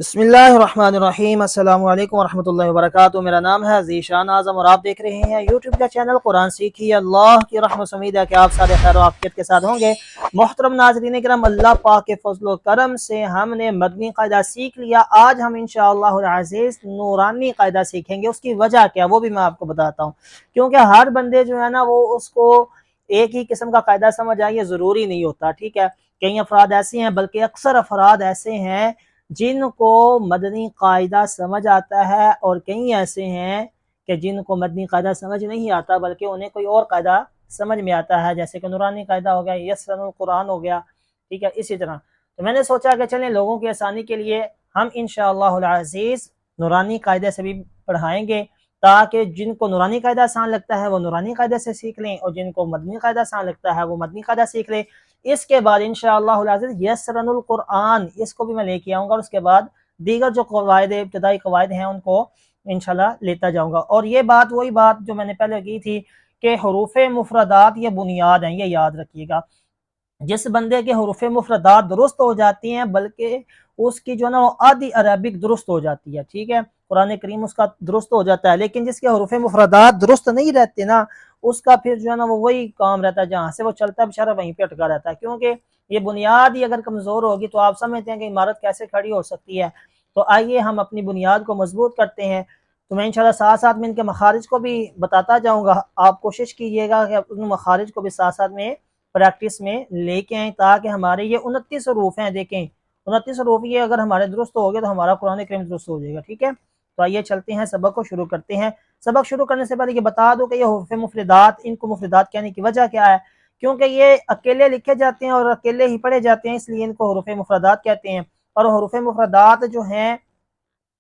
بسم اللہ الرحمن الرحیم۔ السلام علیکم ورحمۃ اللہ وبرکاتہ۔ میرا نام ہے ذیشان اعظم اور آپ دیکھ رہے ہیں یوٹیوب کا چینل قرآن سیکھیے۔ اللہ کی رحمت امید ہے کہ آپ سارے خیر و عافیت کے ساتھ ہوں گے۔ محترم ناظرین کرام، اللہ پاک کے فضل و کرم سے ہم نے مدنی قاعدہ سیکھ لیا۔ آج ہم انشاءاللہ العزیز نورانی قاعدہ سیکھیں گے۔ اس کی وجہ کیا وہ بھی میں آپ کو بتاتا ہوں، کیونکہ ہر بندے جو ہے نا وہ اس کو ایک ہی قسم کا قاعدہ سمجھ آئے، یہ ضروری نہیں ہوتا، ٹھیک ہے۔ کئی افراد ایسے ہیں، بلکہ اکثر افراد ایسے ہیں جن کو مدنی قاعدہ سمجھ آتا ہے، اور کئی ایسے ہیں کہ جن کو مدنی قاعدہ سمجھ نہیں آتا بلکہ انہیں کوئی اور قاعدہ سمجھ میں آتا ہے، جیسے کہ نورانی قاعدہ ہو گیا، یسرن القرآن ہو گیا، ٹھیک ہے۔ اسی طرح تو میں نے سوچا کہ چلیں لوگوں کی آسانی کے لیے ہم انشاءاللہ العزیز نورانی قاعدے سے بھی پڑھائیں گے، تاکہ جن کو نورانی قاعدہ آسان لگتا ہے وہ نورانی قاعدے سے سیکھ لیں، اور جن کو مدنی قاعدہ آسان لگتا ہے وہ مدنی قاعدہ سیکھ لیں۔ اس کے بعد انشاءاللہ العزیز یسرن القرآن، اس کو بھی میں لے کے آؤں گا، اور اس کے بعد دیگر جو قواعد ابتدائی قواعد ہیں ان کو انشاءاللہ لیتا جاؤں گا۔ اور یہ بات وہی بات جو میں نے پہلے کی تھی کہ حروف مفردات یہ بنیاد ہیں، یہ یاد رکھیے گا۔ جس بندے کے حروف مفردات درست ہو جاتی ہیں، بلکہ اس کی جو ہے نا وہ آدھی عربک درست ہو جاتی ہے، ٹھیک ہے، قرآن کریم اس کا درست ہو جاتا ہے، لیکن جس کے حروف مفردات درست نہیں رہتے نا، اس کا پھر جو ہے نا وہ وہی کام رہتا ہے، جہاں سے وہ چلتا ہے بیچارہ وہیں پہ اٹکا رہتا ہے، کیونکہ یہ بنیاد ہی اگر کمزور ہوگی تو آپ سمجھتے ہیں کہ عمارت کیسے کھڑی ہو سکتی ہے۔ تو آئیے ہم اپنی بنیاد کو مضبوط کرتے ہیں۔ تو میں انشاءاللہ ساتھ ساتھ میں ان کے مخارج کو بھی بتاتا جاؤں گا، آپ کوشش کیجئے گا کہ ان مخارج کو بھی ساتھ ساتھ میں پریکٹس میں لے کے آئیں، تاکہ ہمارے یہ 29 حروف ہیں، دیکھیں 29 حروف یہ اگر ہمارے درست ہو گئے تو ہمارا قرآن کریم درست ہو جائے گا، ٹھیک ہے۔ تو آئیے چلتے ہیں، سبق کو شروع کرتے ہیں۔ سبق شروع کرنے سے پہلے یہ بتا دو کہ یہ حروف مفردات، ان کو مفردات کہنے کی وجہ کیا ہے، کیونکہ یہ اکیلے لکھے جاتے ہیں اور اکیلے ہی پڑھے جاتے ہیں، اس لیے ان کو حروف مفردات کہتے ہیں۔ اور حروف مفردات جو ہیں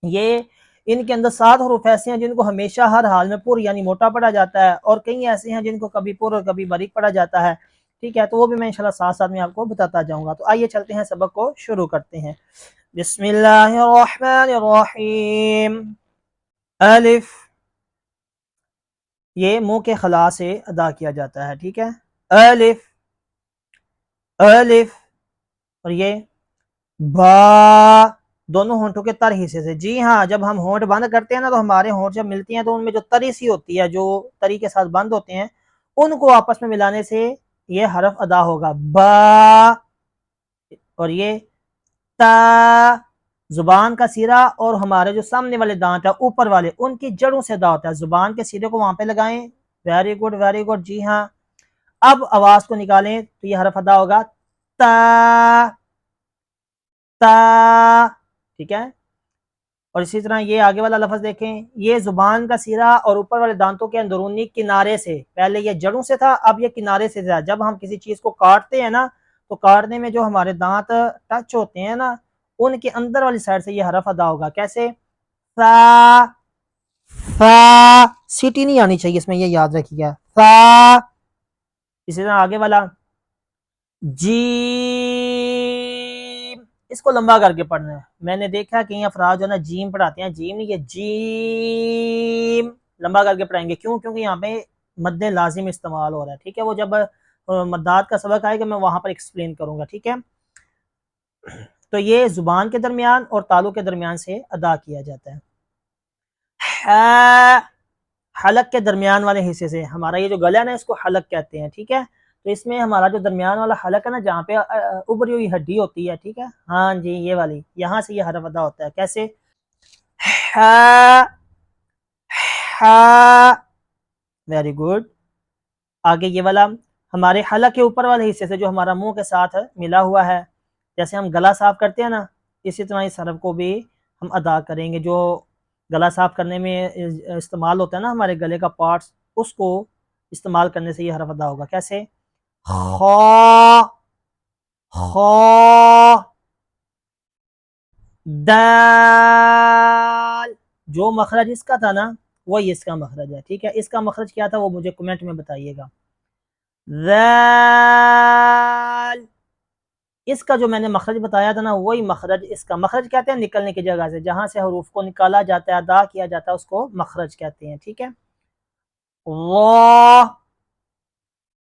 یہ ان کے اندر 7 حروف ایسے ہیں جن کو ہمیشہ ہر حال میں پر یعنی موٹا پڑھا جاتا ہے، اور کئی ایسے ہیں جن کو کبھی پر اور کبھی باریک پڑھا جاتا ہے، ٹھیک ہے۔ تو وہ بھی میں انشاءاللہ ساتھ ساتھ میں آپ کو بتاتا جاؤں گا۔ تو آئیے چلتے ہیں، سبق کو شروع کرتے ہیں۔ بسم اللہ الرحمن الرحیم۔ الف، یہ منہ کے خلا سے ادا کیا جاتا ہے، ٹھیک ہے۔ الف الف، اور یہ با، دونوں ہونٹوں کے تر حصے سے، جی ہاں، جب ہم ہونٹ بند کرتے ہیں نا تو ہمارے ہونٹ جب ملتی ہیں تو ان میں جو تری سی ہوتی ہے، جو تری کے ساتھ بند ہوتے ہیں، ان کو آپس میں ملانے سے یہ حرف ادا ہوگا با۔ اور یہ تا، زبان کا سیرا اور ہمارے جو سامنے والے دانت ہیں اوپر والے، ان کی جڑوں سے ادا ہوتا ہے، زبان کے سیرے کو وہاں پہ لگائیں، ویری گڈ ویری گڈ، جی ہاں۔ اب آواز کو نکالیں تو یہ حرف ادا ہوگا تا تا، ٹھیک ہے۔ اور اسی طرح یہ آگے والا لفظ دیکھیں، یہ زبان کا سیرا اور اوپر والے دانتوں کے اندرونی کنارے سے، پہلے یہ جڑوں سے تھا، اب یہ کنارے سے تھا۔ جب ہم کسی چیز کو کاٹتے ہیں نا تو کاٹنے میں جو ہمارے دانت ٹچ ہوتے ہیں نا، ان کے اندر والی سائڈ سے یہ حرف ادا ہوگا، کیسے؟ فا فا، سیٹی نہیں آنی چاہیے اس میں، یہ یاد رکھیے گا، فا۔ اسی طرح آگے والا جیم، اس کو لمبا کر کے پڑھنا ہے۔ میں نے دیکھا کئی افراد جو نا جیم پڑھاتے ہیں، جیم نہیں، یہ جیم لمبا کر کے پڑھائیں گے، کیوں؟ کیونکہ یہاں پہ مد لازم استعمال ہو رہا ہے، ٹھیک ہے۔ وہ جب مدات کا سبق آئے گا میں وہاں پر ایکسپلین کروں گا، ٹھیک ہے۔ تو یہ زبان کے درمیان اور تالوں کے درمیان سے ادا کیا جاتا ہے۔ حلق کے درمیان والے حصے سے، ہمارا یہ جو گلا ہے نا اس کو حلق کہتے ہیں، ٹھیک ہے۔ تو اس میں ہمارا جو درمیان والا حلق ہے نا، جہاں پہ ابری ہوئی ہڈی ہوتی ہے، ٹھیک ہے، ہاں جی، یہ والی، یہاں سے یہ حرف ادا ہوتا ہے، کیسے؟ Very good. آگے یہ والا ہمارے حلق کے اوپر والے حصے سے جو ہمارا منہ کے ساتھ ملا ہوا ہے، جیسے ہم گلا صاف کرتے ہیں نا، اسی طرح اس حرف کو بھی ہم ادا کریں گے۔ جو گلا صاف کرنے میں استعمال ہوتا ہے نا ہمارے گلے کا پارٹس، اس کو استعمال کرنے سے یہ حرف ادا ہوگا، کیسے؟ خا خا دال، جو مخرج اس کا تھا نا وہی اس کا مخرج ہے، ٹھیک ہے۔ اس کا مخرج کیا تھا وہ مجھے کمنٹ میں بتائیے گا۔ ذال، اس کا جو میں نے مخرج بتایا تھا نا وہی مخرج اس کا، مخرج کہتے ہیں نکلنے کی جگہ سے، جہاں سے حروف کو نکالا جاتا ہے، ادا کیا جاتا ہے، اس کو مخرج کہتے ہیں، ٹھیک ہے۔ واہ،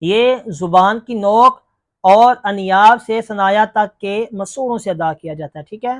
یہ زبان کی نوک اور انیاب سے ثنایا تک کے مسوڑوں سے ادا کیا جاتا ہے، ٹھیک ہے۔